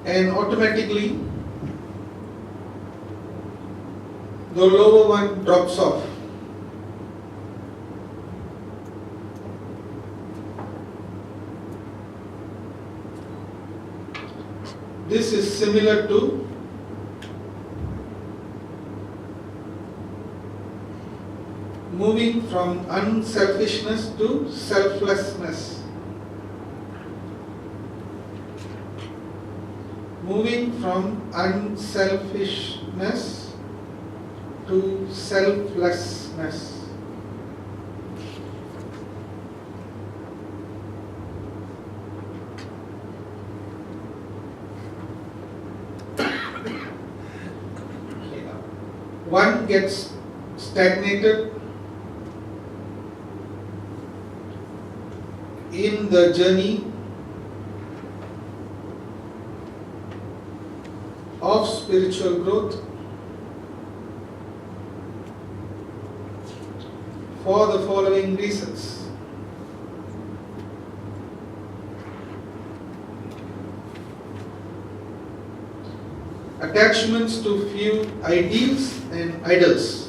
and automatically the lower one drops off. This is similar to moving from unselfishness to selflessness. Moving from unselfishness to selflessness. One gets stagnated in the journey of spiritual growth for the following reasons. Attachments to few ideals and idols.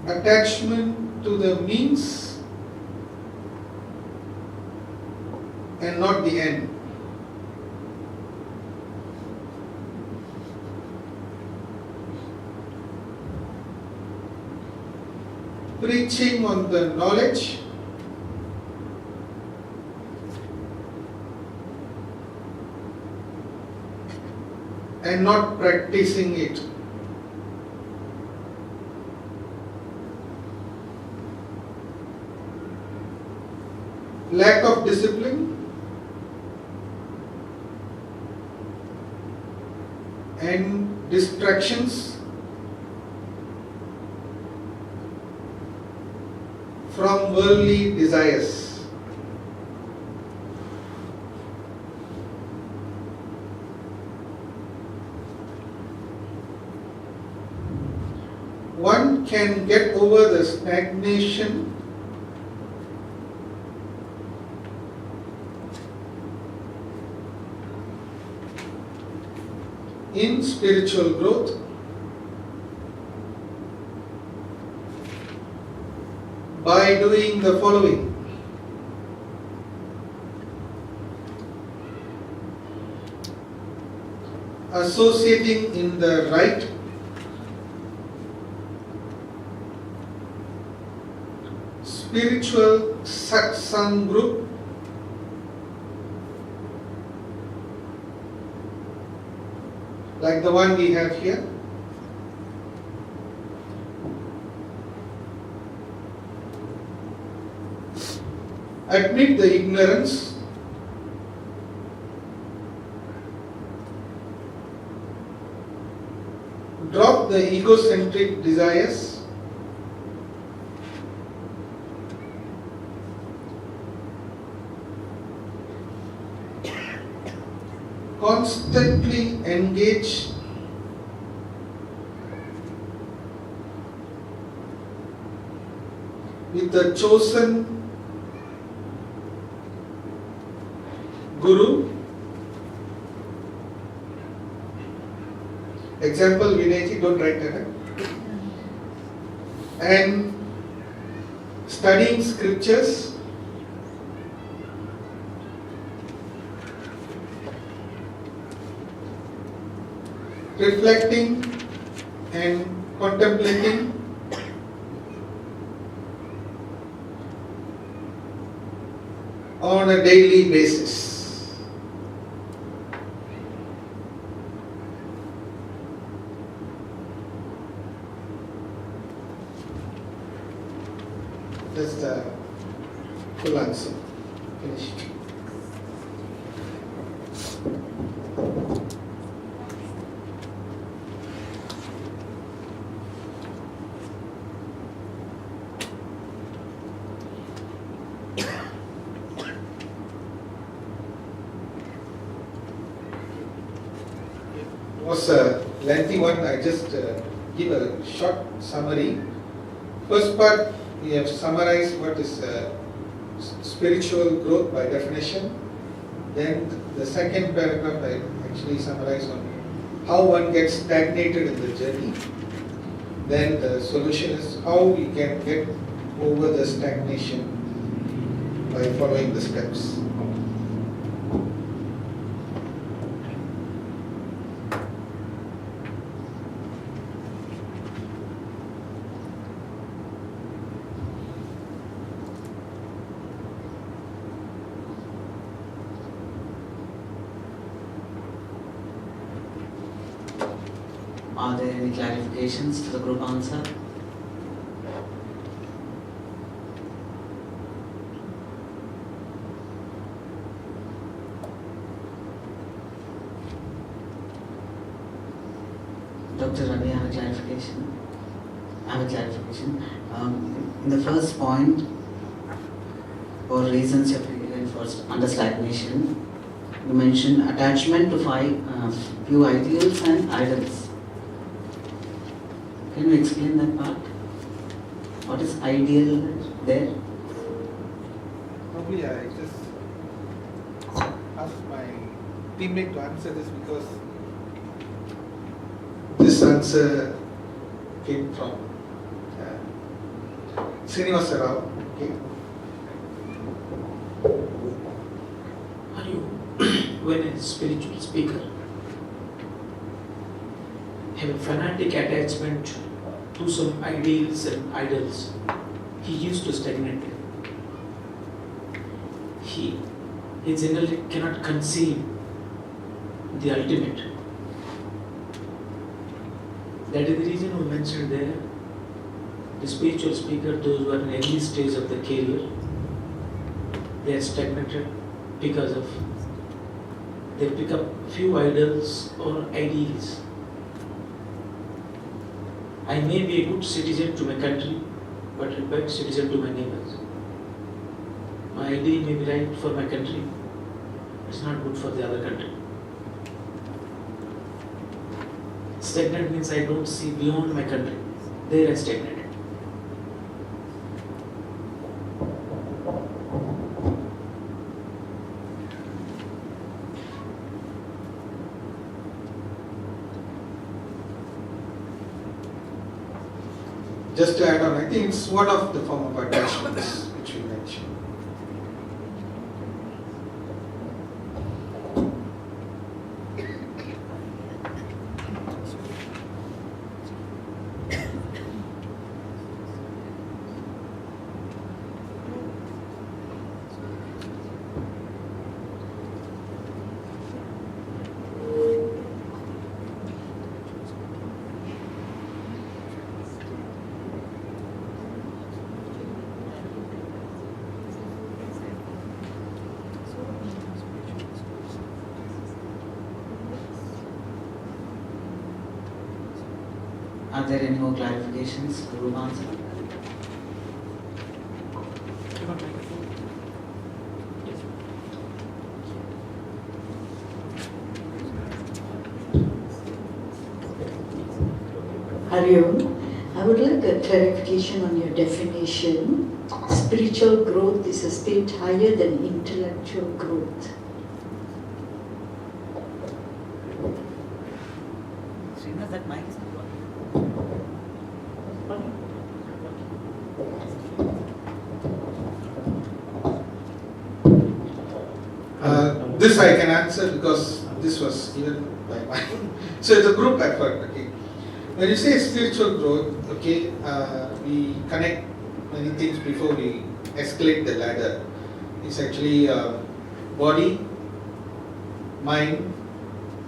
Attachment to the means and not the end. Preaching on the knowledge and not practicing it. Lack of discipline and distractions from worldly desires. One can get over the stagnation in spiritual growth by doing the following. Associating in the right spiritual satsang group, like the one we have here. Admit the ignorance, drop the egocentric desires, constantly engage with the chosen Guru. Example, Vinayji, don't write that. And studying scriptures, reflecting and contemplating on a daily basis. That's the full answer. Finished. Was a lengthy one. I just give a short summary. First part we have summarized what is spiritual growth by definition. Then the second paragraph I actually summarize on how one gets stagnated in the journey. Then the solution is how we can get over the stagnation by following the steps. Are there any clarifications to the group answer? Dr. Ravi, I have a clarification. In the first point, for reasons you've given for under stagnation, you mentioned attachment to few ideals and idols. Can you explain that part? What is ideal there? Probably I just asked my teammate to answer this because This answer came from Srinivasa Rao. Okay. Are you, when a spiritual speaker, have a fanatic attachment to some ideals and idols, he used to stagnate. He generally cannot conceive the ultimate. That is the reason we mentioned there, the spiritual speaker, those who are in early stage of the career, they are stagnated because of they pick up few idols or ideals. I may be a good citizen to my country, but a bad citizen to my neighbors. My ideal may be right for my country, it's not good for the other country. Stagnant means I don't see beyond my country. There I stagnated. Just to add on, I think it's one of the form of attachments which we mentioned. Are there any more clarifications to the group answer? Hariom, I would like a clarification on your definition. Spiritual growth is a state higher than intellectual growth. Srinivas, that mic is not working. This I can answer because this was given by mine. So it's a group effort. Okay. When you say spiritual growth, okay, we connect many things before we escalate the ladder. It's actually body, mind,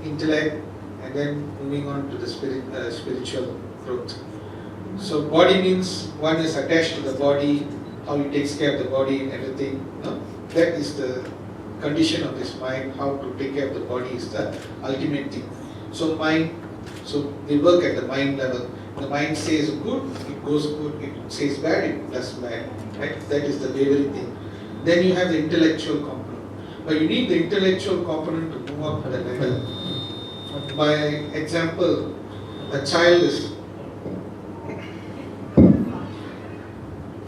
intellect, and then moving on to the spiritual growth. So body means one is attached to the body, how he takes care of the body and everything. No? That is the condition of this mind. How to take care of the body is the ultimate thing. So mind, so we work at the mind level. The mind says good, it goes good. It says bad, it does bad. Right? That is the wavering thing. Then you have the intellectual component. But you need the intellectual component to move up the level. By example, a child is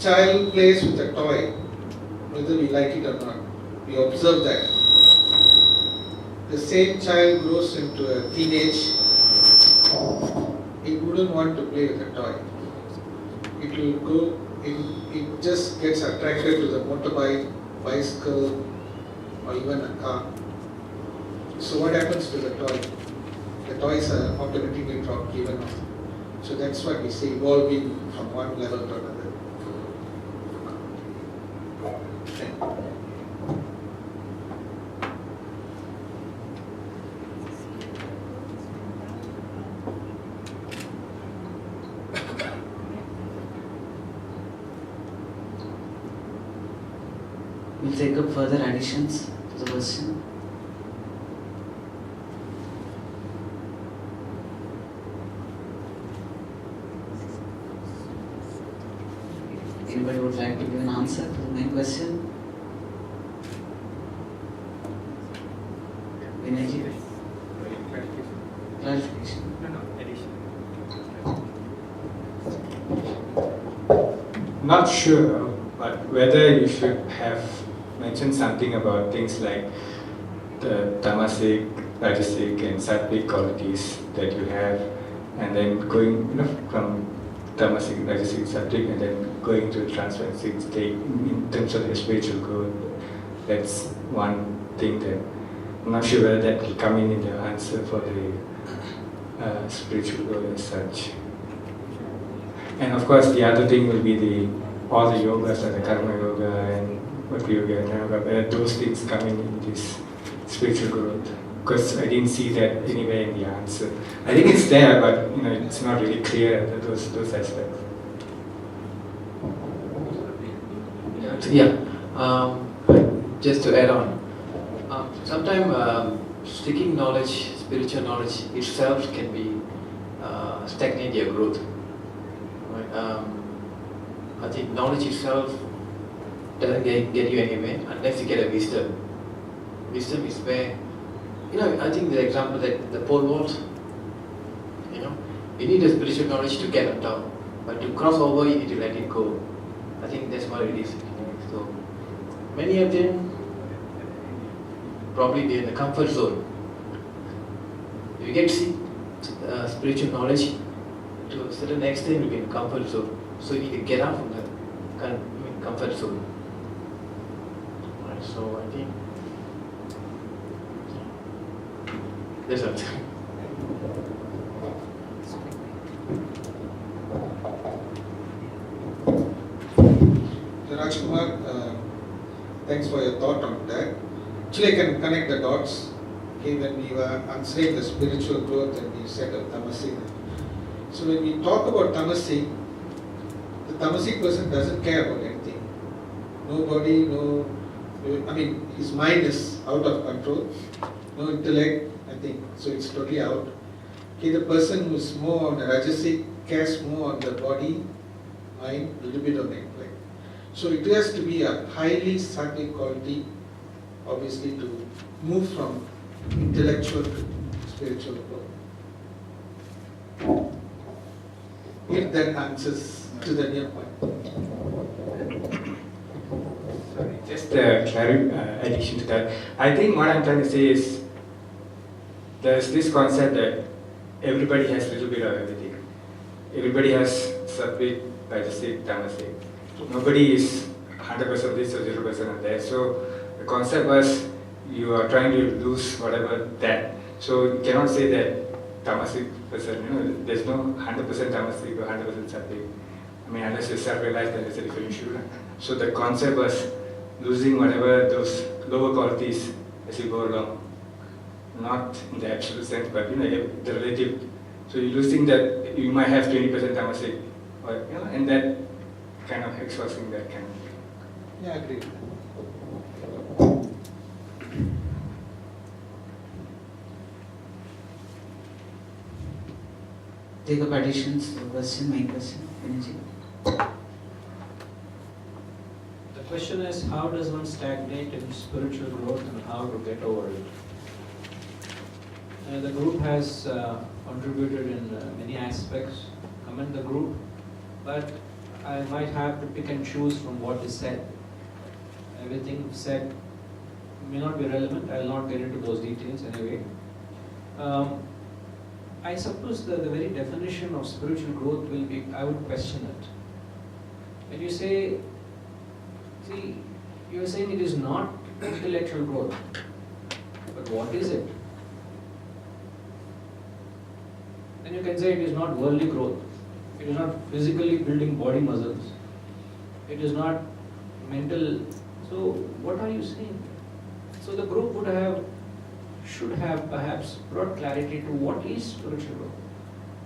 child plays with a toy, whether we like it or not, we observe that. The same child grows into a teenage, it wouldn't want to play with a toy. It will go, it just gets attracted to the motorbike, bicycle, or even a car. So what happens to the toy? The toys are automatically given off. So that's what we say, evolving from one level to another. Okay. We'll take up further additions to the question. Anybody would like to give an answer to the main question? Vinayji? Clarification. Not sure, but whether you should have mentioned something about things like the tamasic, rajasic, and sattvic qualities that you have, and then going, from tamasic, rajasic, sattvic, and then going to transcendental state in terms of the spiritual growth. That's one thing that I'm not sure whether that will come in the answer for the spiritual growth as such. And of course, the other thing will be all the yogas, like the karma yoga and bhakti yoga and yoga, where those things coming in this spiritual growth. Because I didn't see that anywhere in the answer. I think it's there, but it's not really clear those aspects. Just to add on, sometimes seeking knowledge, spiritual knowledge itself can be stagnate your growth. Right? I think knowledge itself doesn't get you anywhere unless you get a wisdom. Wisdom is where, I think the example that the pole vault, you need a spiritual knowledge to get up top, but to cross over you need to let it go. I think that's what it is. So many of them probably they're in the comfort zone. If you get spiritual knowledge, to a certain extent you'll be in the comfort zone. So you need to get out from the comfort zone. Right, so I think that's all. So Rajkumar, thanks for your thought on that. Actually, I can connect the dots. Okay, when we were answering the spiritual growth and we said of tamasic. So when we talk about tamasic, the tamasic person doesn't care about anything. Nobody, his mind is out of control. No intellect, nothing. So it's totally out. Okay, the person who's more on the rajasic cares more on the body, mind, a little bit on the intellect. So it has to be a highly sattvic quality, obviously, to move from intellectual to spiritual growth. If that answers to the near point. Sorry, just a addition to that. I think what I'm trying to say is there's this concept that everybody has a little bit of everything. Everybody has sattvic, rajasic, tamasic. Nobody is 100% this or 0% of that. So the concept was you are trying to lose whatever that. So you cannot say that tamasic person, there's no 100% tamasic or 100% sattvic. Unless you self-realize, then it's a different issue. So the concept was losing whatever those lower qualities as you go along. Not in the absolute sense, but the relative. So you're losing that, you might have 20% tamasic, or and that kind of exhausting that kind of thing. Yeah, I agree. Take up additions to the question, main question. Vinayji. The question is, how does one stagnate in spiritual growth and how to get over it? The group has contributed in many aspects. Commend the group, but I might have to pick and choose from what is said. Everything said may not be relevant. I will not get into those details anyway. I suppose the very definition of spiritual growth will be, I would question it. When you say, see, you are saying it is not intellectual growth, but what is it? Then you can say it is not worldly growth. It is not physically building body muscles. It is not mental. So what are you saying? So the group should have perhaps brought clarity to what is spiritual growth.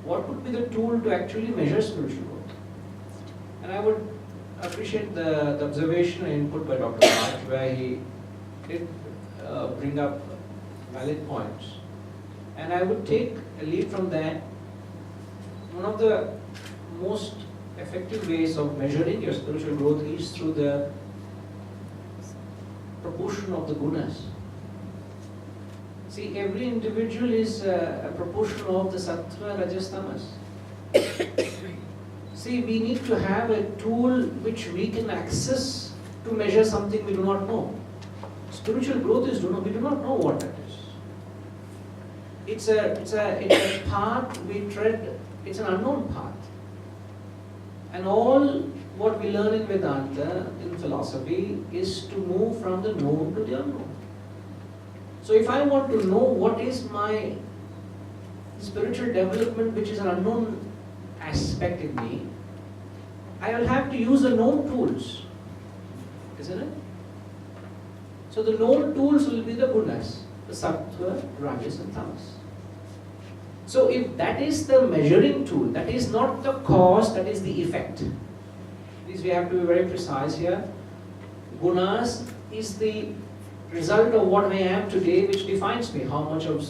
What would be the tool to actually measure spiritual growth? And I would appreciate the observation and input by Dr. Raj, where he did bring up valid points. And I would take a lead from that. One of the most effective ways of measuring your spiritual growth is through the proportion of the gunas. See, every individual is a proportion of the sattva, rajas, tamas. See, we need to have a tool which we can access to measure something we do not know. Spiritual growth is we do not know what that is. It's a path we tread. It's an unknown path. And all what we learn in Vedanta, in philosophy, is to move from the known to the unknown. So if I want to know what is my spiritual development, which is an unknown aspect in me, I will have to use the known tools, isn't it? So the known tools will be the gunas, the sattva, rajas and tamas. So if that is the measuring tool, that is not the cause, that is the effect. Please, we have to be very precise here. Gunas is the result of what I am today, which defines me. How much of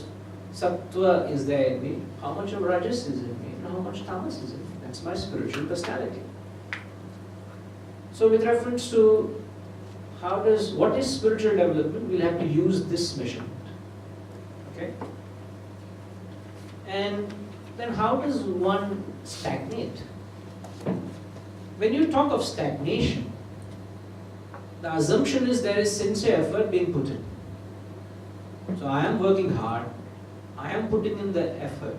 sattva is there in me, how much of rajas is in me, and how much tamas is in me. That's my spiritual personality. So with reference to what is spiritual development, we'll have to use this measurement. Okay? And then how does one stagnate? When you talk of stagnation, the assumption is there is sincere effort being put in. So I am working hard, I am putting in the effort,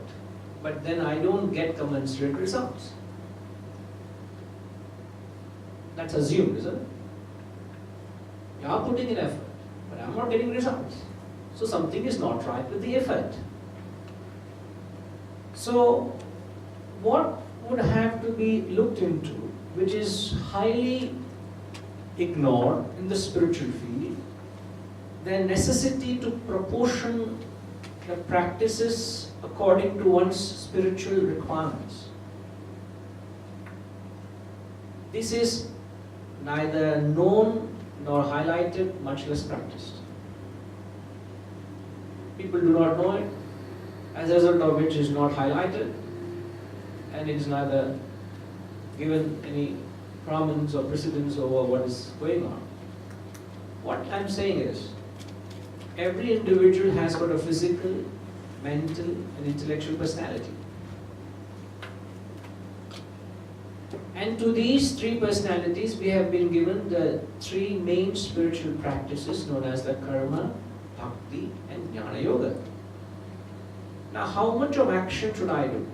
but then I don't get commensurate results. That's assumed, isn't it? You are putting in effort, but I am not getting results. So something is not right with the effort. So what would have to be looked into, which is highly ignored in the spiritual field, the necessity to proportion the practices according to one's spiritual requirements. This is neither known nor highlighted, much less practiced. People do not know it, as a result of which is not highlighted, and it is neither given any prominence or precedence over what is going on. What I am saying is, every individual has got a physical, mental and intellectual personality. And to these three personalities we have been given the three main spiritual practices known as the karma, bhakti and jnana yoga. Now how much of action should I do?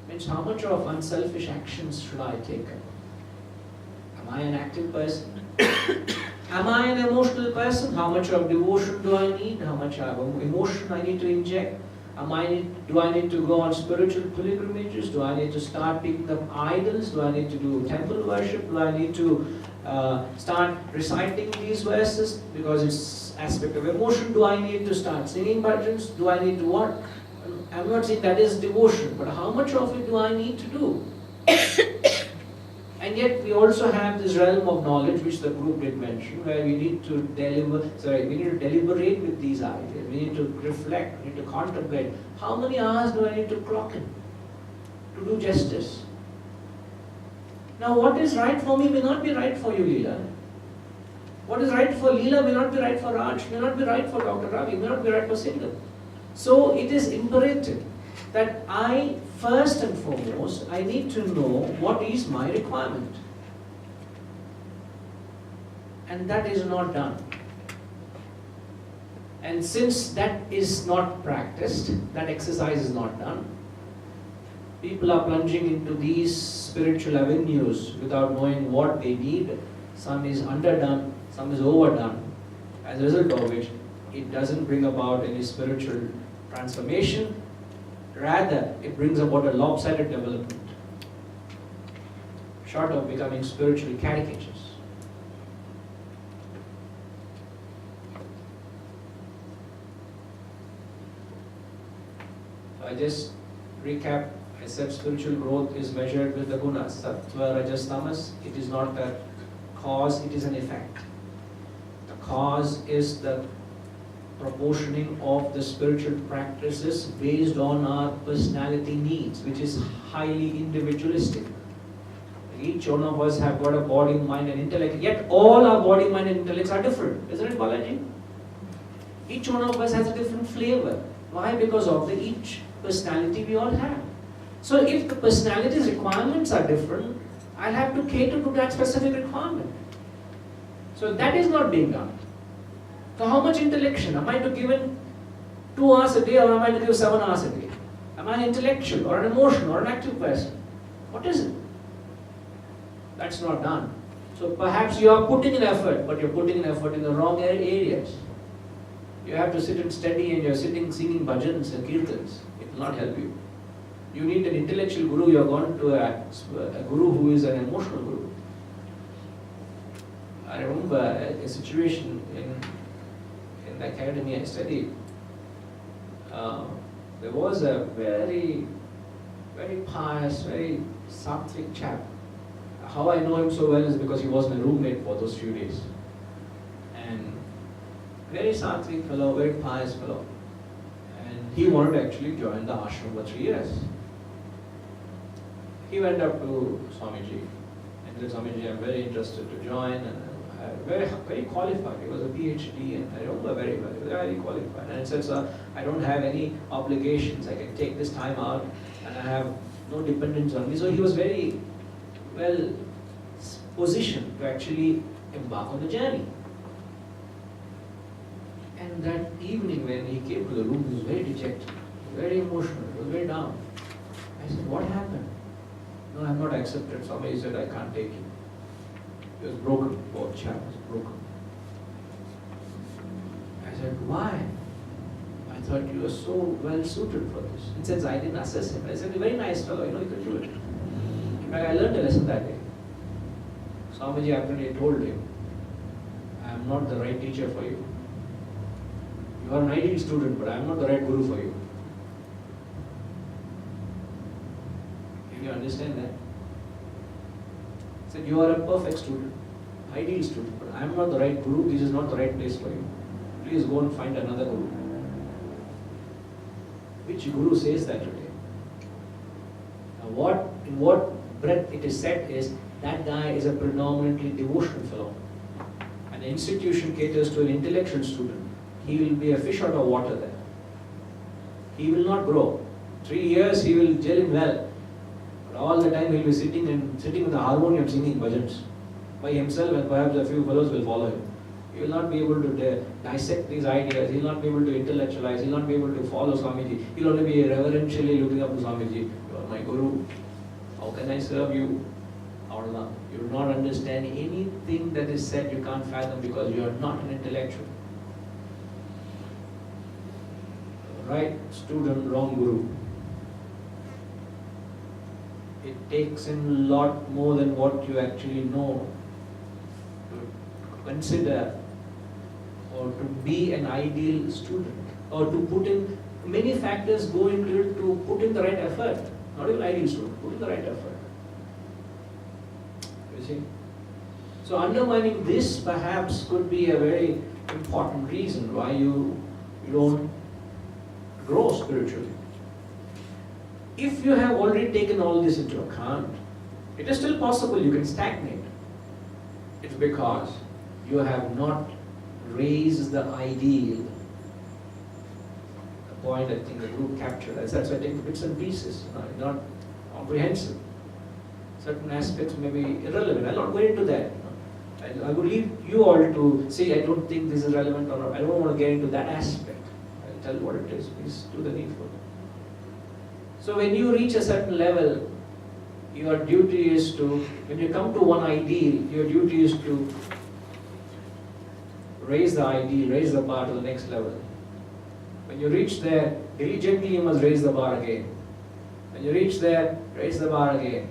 Means how much of unselfish actions should I take up? Am I an active person? Am I an emotional person? How much of devotion do I need? How much of emotion I need to inject? Do I need to go on spiritual pilgrimages? Do I need to start picking up idols? Do I need to do temple worship? Do I need to start reciting these verses because it's aspect of emotion? Do I need to start singing bhajans? Do I need to what? I'm not saying that is devotion, but how much of it do I need to do? And yet we also have this realm of knowledge which the group did mention, where we need to deliberate with these ideas. We need to reflect, we need to contemplate. How many hours do I need to clock in to do justice? Now what is right for me may not be right for you, Leela. What is right for Leela may not be right for Raj, may not be right for Dr. Ravi, may not be right for Singh. So it is imperative that I, first and foremost, I need to know what is my requirement. And that is not done. And since that is not practiced, that exercise is not done, people are plunging into these spiritual avenues without knowing what they need. Some is underdone, some is overdone. As a result of which, it doesn't bring about any spiritual transformation. Rather, it brings about a lopsided development, short of becoming spiritually caricatures. So I just recap. I said spiritual growth is measured with the gunas, sattva, rajas, tamas. It is not a cause, it is an effect. The cause is the proportioning of the spiritual practices based on our personality needs, which is highly individualistic. Each one of us have got a body, mind and intellect, yet all our body, mind and intellects are different. Isn't it, Balaji? Each one of us has a different flavor. Why? Because of the each personality we all have. So if the personality's requirements are different, I'll have to cater to that specific requirement. So that is not being done. So how much intellection? Am I to give in 2 hours a day, or am I to give 7 hours a day? Am I an intellectual or an emotional or an active person? What is it? That's not done. So perhaps you are putting in effort, but you're putting in effort in the wrong areas. You have to sit and study and you're sitting singing bhajans and kirtans. It will not help you. You need an intellectual guru. You are going to a guru who is an emotional guru. I remember a situation in the academy I studied. There was a very, very pious, very sattvic chap. How I know him so well is because he was my roommate for those few days. And very sattvic fellow, very pious fellow. And he wanted to actually join the ashram for 3 years. He went up to Swamiji and said, Swamiji, I'm very interested to join, and very, very qualified. He was a PhD, and I remember very well. He was very qualified. And he said, sir, I don't have any obligations. I can take this time out, and I have no dependence on me. So he was very well positioned to actually embark on the journey. And that evening when he came to the room, he was very dejected, very emotional, he was very down. I said, what happened? No, I'm not accepted. Somebody said, I can't take you. He was broken, poor chap was broken. I said, why? I thought you were so well suited for this. And since I didn't assess him, I said, a very nice fellow, you could do it. In fact, I learned a lesson that day. Swamiji actually told him, I am not the right teacher for you. You are an ideal student, but I am not the right guru for you. Can you understand that? He said, you are a perfect student, ideal student, but I am not the right guru, this is not the right place for you. Please go and find another guru. Which guru says that today? Now in what breath it is said is, that guy is a predominantly devotional fellow. And the institution caters to an intellectual student. He will be a fish out of water there. He will not grow. 3 years he will gel in well. But all the time he will be sitting with the harmonium singing bhajans by himself, and perhaps a few fellows will follow him. He will not be able to dissect these ideas. He will not be able to intellectualize. He will not be able to follow Swamiji. He will only be reverentially looking up to Swamiji. You are my guru. How can I serve you? You will not understand anything that is said. You can't fathom because you are not an intellectual. Right student, wrong guru. It takes in a lot more than what you actually know to consider or to be an ideal student, or to put in, many factors go into it to put in the right effort. Not even ideal student, put in the right effort. You see? So undermining this perhaps could be a very important reason why you don't grow spiritually. If you have already taken all this into account, it is still possible you can stagnate. It's because you have not raised the ideal, the point I think the group captured. That's why I take bits and pieces, not comprehensive. Certain aspects may be irrelevant. I'll not go into that. I would leave you all to say, I don't think this is relevant or not. I don't want to get into that aspect. I'll tell you what it is. Please do the needful. So when you reach a certain level, your duty is to, when you come to one ideal, your duty is to raise the ideal, raise the bar to the next level. When you reach there, diligently you must raise the bar again. When you reach there, raise the bar again.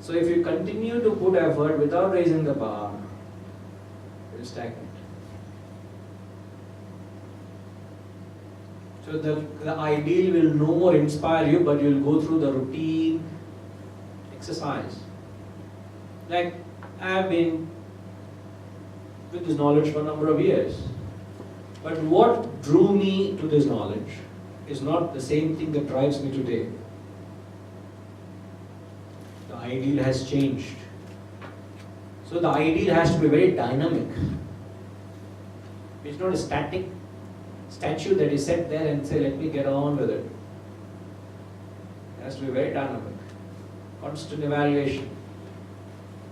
So if you continue to put effort without raising the bar, you will stagnate. So the ideal will no more inspire you, but you will go through the routine exercise. Like I have been with this knowledge for a number of years. But what drew me to this knowledge is not the same thing that drives me today. The ideal has changed. So the ideal has to be very dynamic. It's not a static statue that is set there and say, let me get on with it. It has to be very dynamic. Constant evaluation,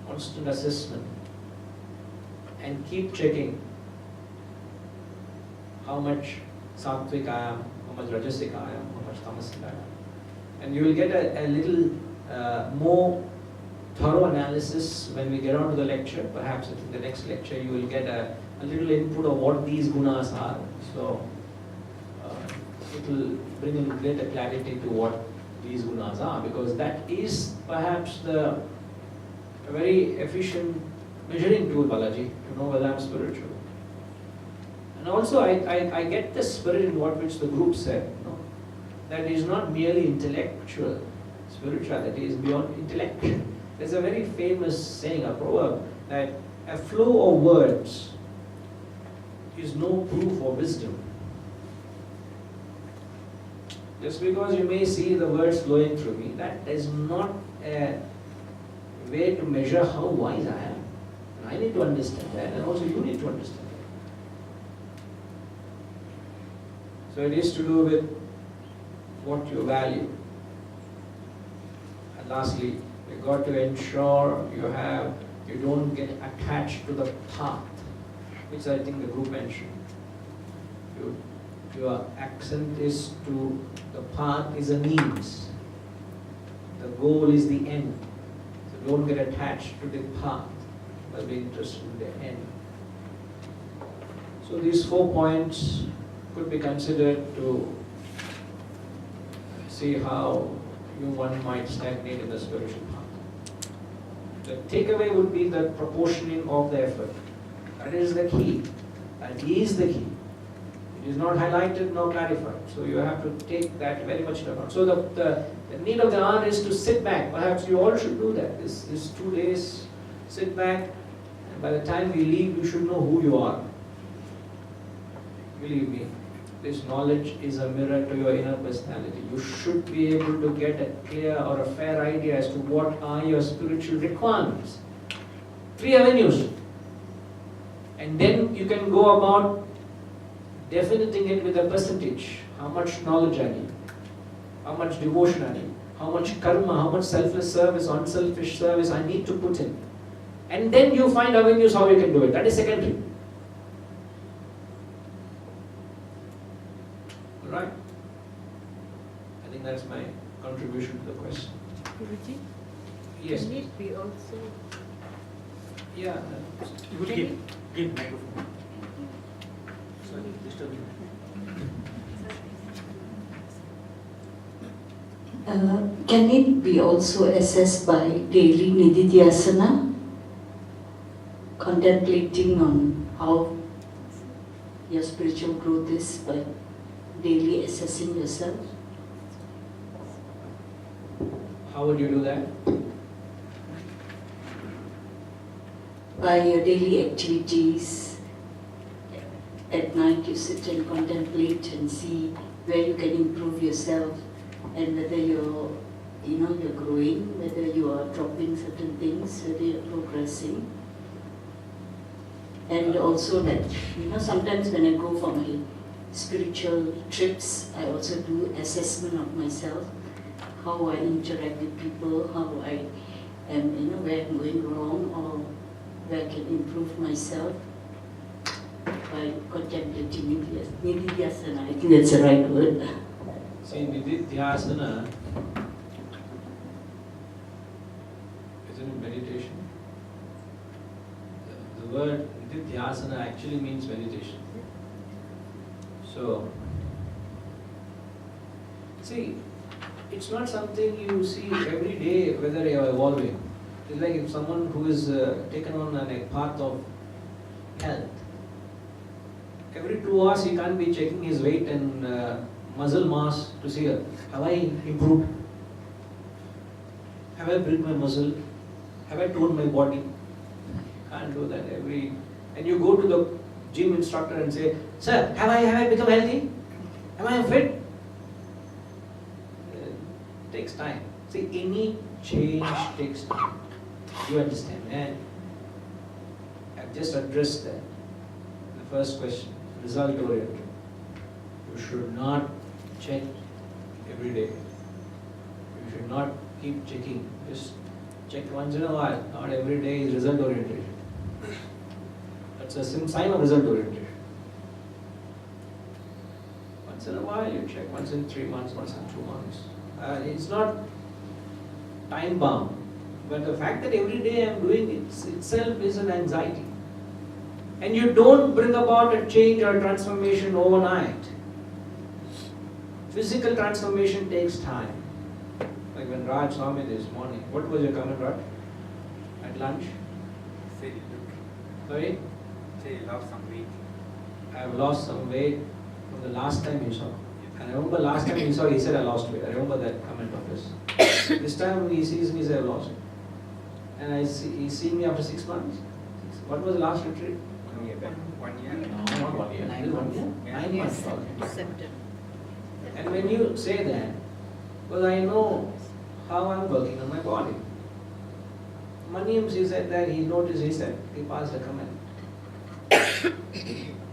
constant assessment, and keep checking how much sattvic I am, how much rajasic I am, how much tamasic I am. And you will get a little more thorough analysis when we get on to the lecture. Perhaps in the next lecture you will get a little input of what these gunas are. So it will bring in greater clarity to what these gunas are, because that is perhaps a very efficient measuring tool, Balaji, to know whether I am spiritual. And also I get the spirit in what which the group said, that is not merely intellectual. Spirituality is beyond intellectual. There's a very famous saying, a proverb, that a flow of words is no proof of wisdom. Just because you may see the words flowing through me, that is not a way to measure how wise I am. And I need to understand that, and also you need to understand that. So it is to do with what you value. And lastly, you've got to ensure you don't get attached to the path, which I think the group mentioned. Your accent is to the path is a means. The goal is the end. So don't get attached to the path, but be interested in the end. So these 4 points could be considered to see how one might stagnate in the spiritual path. The takeaway would be the proportioning of the effort. That is the key. That is the key. It is not highlighted nor clarified. So you have to take that very much into account. So the need of the hour is to sit back. Perhaps you all should do that. This 2 days, sit back, and by the time we leave, you should know who you are. Believe me, this knowledge is a mirror to your inner personality. You should be able to get a clear or a fair idea as to what are your spiritual requirements. 3 avenues. And then you can go about definiting it with a percentage. How much knowledge I need, how much devotion I need, how much karma, how much selfless service, unselfish service I need to put in. And then you find avenues how you can do it. That is secondary. Alright? I think that's my contribution to the question. Guruji, Yes. can it be also? Yeah. You would give microphone. Sorry, disturbing. Can it be also assessed by daily nididhyasana? Contemplating on how your spiritual growth is by daily assessing yourself? How would you do that? By your daily activities. At night you sit and contemplate and see where you can improve yourself and whether you're growing, whether you are dropping certain things, whether you're progressing. And also that, sometimes when I go for my spiritual trips. I also do assessment of myself, how I interact with people, how I am, where I'm going wrong or where I can improve myself by contemplating nididhyasana. I think that's the right word. See, nididhyasana isn't it meditation? The word nididhyasana actually means meditation. So, see, it's not something you see every day whether you are evolving. It's like if someone who is taken on a path of health, every 2 hours he can't be checking his weight and muscle mass to see, have I improved? Have I built my muscle? Have I toned my body? Can't do that every. And you go to the gym instructor and say, sir, have I become healthy? Am I fit? It takes time. See, any change takes time. You understand? And I've just addressed that. The first question, result oriented. You should not check every day. You should not keep checking. Just check once in a while. Not every day is result oriented. That's a sign of result orientation. Once in a while you check, once in 3 months, once in 2 months. It's not time bound, but the fact that every day I'm doing it itself is an anxiety. And you don't bring about a change or a transformation overnight. Physical transformation takes time. Like when Raj saw me this morning, what was your comment, Raj? At lunch? Say you look. Sorry? Say you lost some weight. I have lost some weight from the last time you saw. And I remember last time he saw, he said I lost weight. I remember that comment of his. This time he sees me, he says I lost it. And he's seeing me after 6 months. What was the last retreat? 1 year back. 1 year? No, not 1 year. 9 1 months. year? 9 months. Okay. September. And when you say that, well, I know how I'm working on my body. Maniam, he said that he noticed, he said, he passed a comment.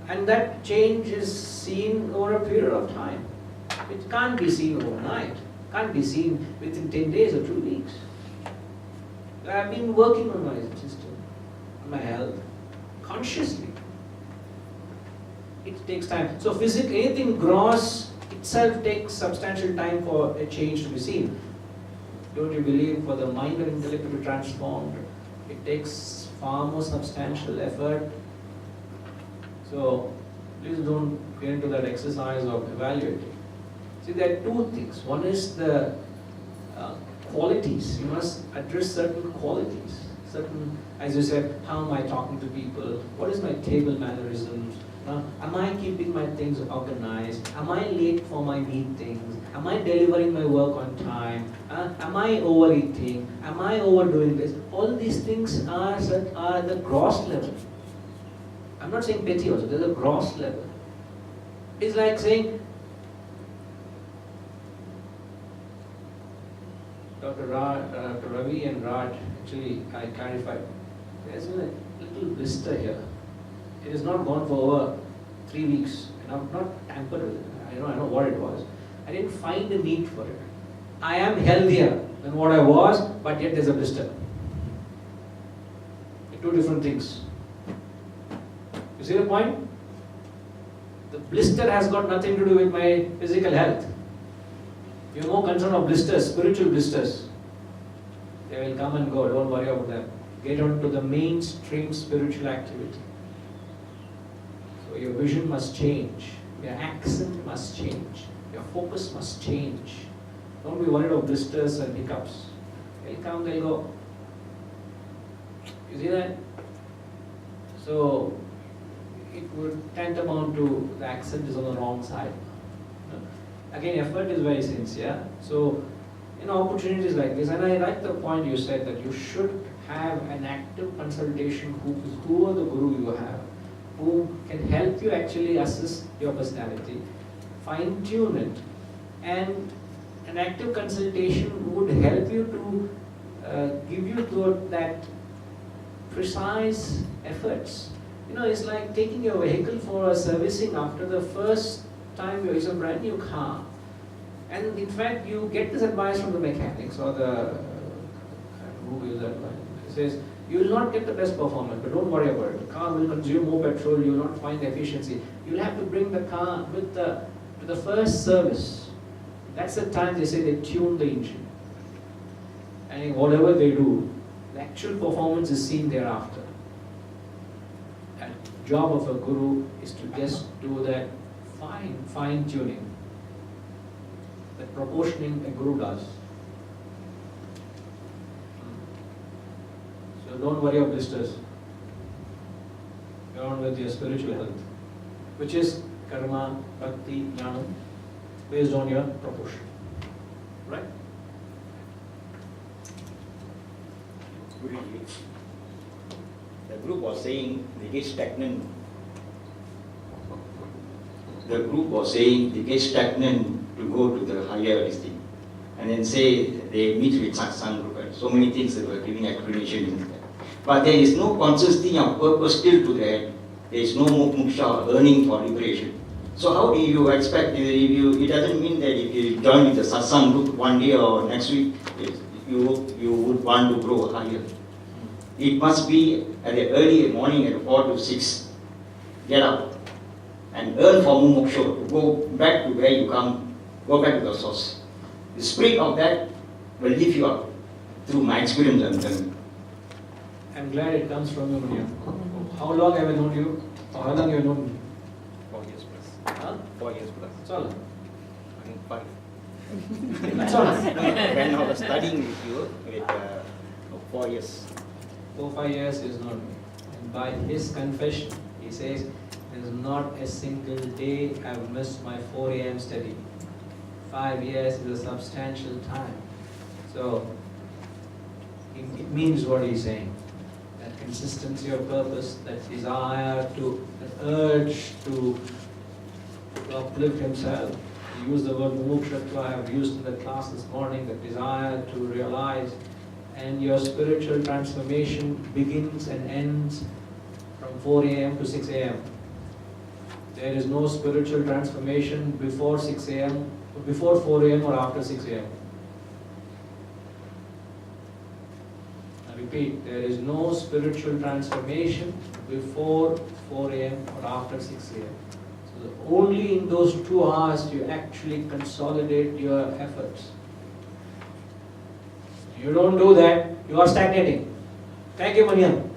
And that change is seen over a period of time. It can't be seen overnight. Can't be seen within 10 days or 2 weeks. I've been working on my system, on my health, consciously. It takes time. So physically, anything gross itself takes substantial time for a change to be seen. Don't you believe for the mind and intellect to be transformed, it takes far more substantial effort. So please don't get into that exercise of evaluating. See, there are 2 things. One is the qualities. You must address certain qualities. Certain, as you said, how am I talking to people? What is my table mannerisms? Am I keeping my things organized? Am I late for my meetings? Am I delivering my work on time? Am I overeating? Am I overdoing this? All these things are the gross level. I'm not saying petty also, there's a gross level. It's like saying, Dr. Ravi and Raj, actually I clarified, there's a little blister here. It has not gone for over 3 weeks, and I've not tampered with it. I know what it was. I didn't find a need for it. I am healthier than what I was, but yet there's a blister. They're 2 different things. You see the point? The blister has got nothing to do with my physical health. You're more concerned of blisters, spiritual blisters. They will come and go, don't worry about them. Get on to the mainstream spiritual activity. So your vision must change, your accent must change, your focus must change. Don't be worried of blisters and hiccups. They'll come, they'll go. You see that? So it would tantamount to the accent is on the wrong side. Again, effort is very sincere. So, opportunities like this, and I like the point you said that you should have an active consultation who are the guru you have, who can help you actually assess your personality, fine tune it, and an active consultation would help you to give you that precise efforts It's like taking your vehicle for a servicing after the first time it's a brand new car. And in fact, you get this advice from the mechanics or who gives that advice. It says, you will not get the best performance, but don't worry about it. The car will consume more petrol, you will not find efficiency. You'll have to bring the car to the first service. That's the time they say they tune the engine. And whatever they do, the actual performance is seen thereafter. And the job of a guru is to just do that fine tuning. That proportioning a guru does. So don't worry of blisters. Go on with your spiritual health, which is karma, bhakti, jnana, based on your proportion. Right? The group was saying they get stagnant. The group was saying they get stagnant to go to the higher thing. And then say they meet with satsang group and so many things they were giving explanation. But there is no consisting of purpose still to that. There is no moksha, earning for liberation. So how do you expect, it doesn't mean that if you join with the satsang group one day or next week, you would want to grow higher. It must be at the early morning at 4 to 6. Get up and earn for mumuksha, go back to where you come, go back to the source. The spirit of that will lift you up through my experience I'm telling you. I'm glad it comes from you, Munya. How long have I known you? Or how long have you known me? 4 years plus. Huh? 4 years plus. That's all. I think 5. That's all. When I was studying with you, with 4 years. 4-5 years is not me. And by his confession, he says, there is not a single day I've missed my 4 a.m. study. 5 years is a substantial time. So, it means what he's saying. That consistency of purpose, that desire that urge to uplift himself. He used the word mumukshatva, I have used in the class this morning, the desire to realize. And your spiritual transformation begins and ends from 4 a.m. to 6 a.m. There is no spiritual transformation before 6 a.m., before 4 a.m. or after 6 a.m. I repeat, there is no spiritual transformation before 4 a.m. or after 6 a.m. So only in those 2 hours do you actually consolidate your efforts. You don't do that, you are stagnating. Thank you, Maniam.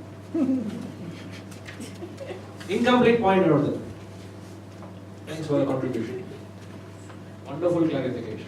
Incomplete point out there. Thanks for the contribution. Wonderful clarification.